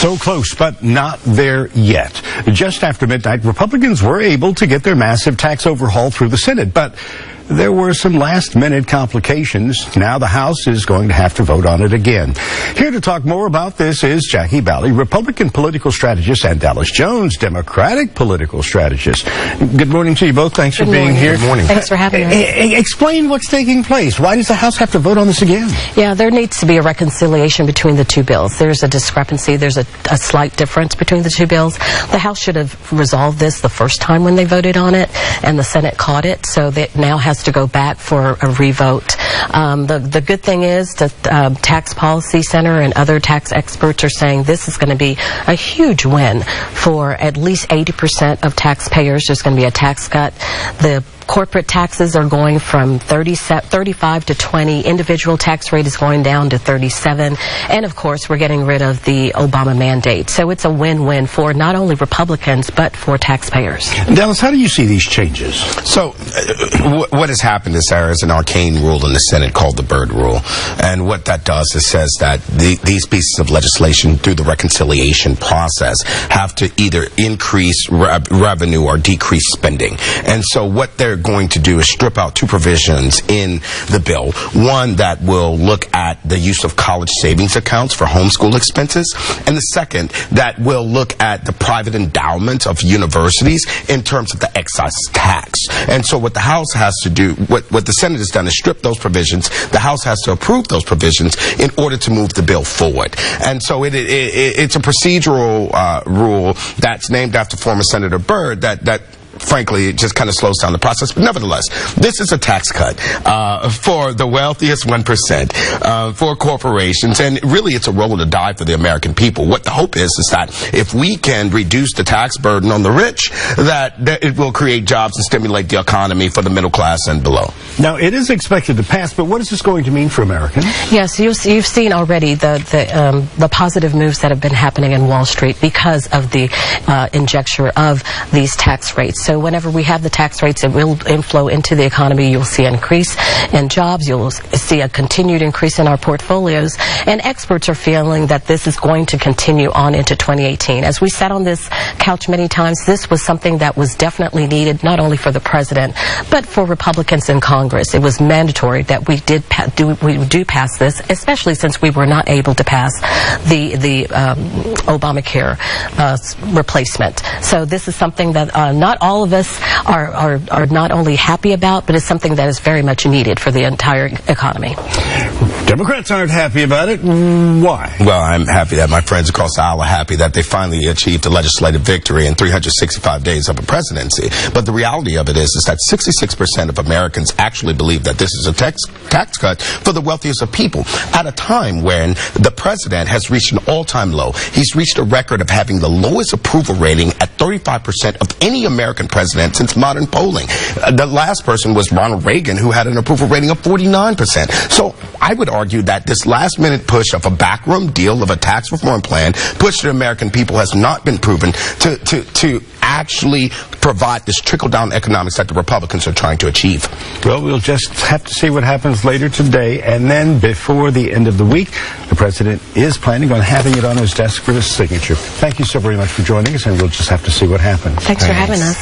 So close, but not there yet. Just after midnight, Republicans were able to get their massive tax overhaul through the Senate, but there were some last-minute complications. Now the House is going to have to vote on it again. Here to talk more about this is Jackie Bally, Republican political strategist, and Dallas Jones, Democratic political strategist. Good morning to you both. Thanks for being here. Good morning. Thanks for having us. Explain what's taking place. Why does the House have to vote on this again? Yeah, there needs to be a reconciliation between the two bills. There's a discrepancy. There's a slight difference between the two bills. The House should have resolved this the first time when they voted on it, and the Senate caught it, so that now has to go back for a revote. The good thing is that Tax Policy Center and other tax experts are saying this is going to be a huge win for at least 80% of taxpayers. There's going to be a tax cut. The corporate taxes are going from 35 to 20. Individual tax rate is going down to 37. And, of course, we're getting rid of the Obama mandate. So it's a win-win for not only Republicans, but for taxpayers. Dallas, how do you see these changes? So what has happened is there is an arcane rule in the Senate called the Byrd Rule. And what that does is says that these pieces of legislation through the reconciliation process have to either increase revenue or decrease spending. And so what they're going to do is strip out two provisions in the bill. One that will look at the use of college savings accounts for homeschool expenses, and the second that will look at the private endowment of universities in terms of the excise tax. And so what the House has to do, what the Senate has done is strip those provisions. The House has to approve those provisions in order to move the bill forward. And so it's a procedural rule that's named after former Senator Byrd that frankly, it just kind of slows down the process. But nevertheless, this is a tax cut for the wealthiest 1%, for corporations, and really it's a roll of the die for the American people. What the hope is that if we can reduce the tax burden on the rich, that it will create jobs and stimulate the economy for the middle class and below. Now, it is expected to pass, but what is this going to mean for Americans? Yes, you've seen already the positive moves that have been happening in Wall Street because of the injection of these tax rates. So whenever we have the tax rates, it will inflow into the economy. You'll see an increase in jobs. You'll see a continued increase in our portfolios. And experts are feeling that this is going to continue on into 2018. As we sat on this couch many times, this was something that was definitely needed, not only for the president, but for Republicans in Congress. It was mandatory that we do pass this, especially since we were not able to pass the Obamacare replacement. So this is something that not all of us are not only happy about, but it's something that is very much needed for the entire economy. Democrats aren't happy about it. Why? Well, I'm happy that my friends across the aisle are happy that they finally achieved a legislative victory in 365 days of a presidency. But the reality of it is that 66% of Americans actually believe that this is a tax cut for the wealthiest of people at a time when the president has reached an all-time low. He's reached a record of having the lowest approval rating at 35% of any American president since modern polling. The last person was Ronald Reagan, who had an approval rating of 49%. So I would argue that this last-minute push of a backroom deal of a tax reform plan pushed to the American people has not been proven to actually provide this trickle-down economics that the Republicans are trying to achieve. Well, we'll just have to see what happens later today, and then before the end of the week, the president is planning on having it on his desk for his signature. Thank you so very much for joining us, and we'll just have to see what happens. Thanks for having us.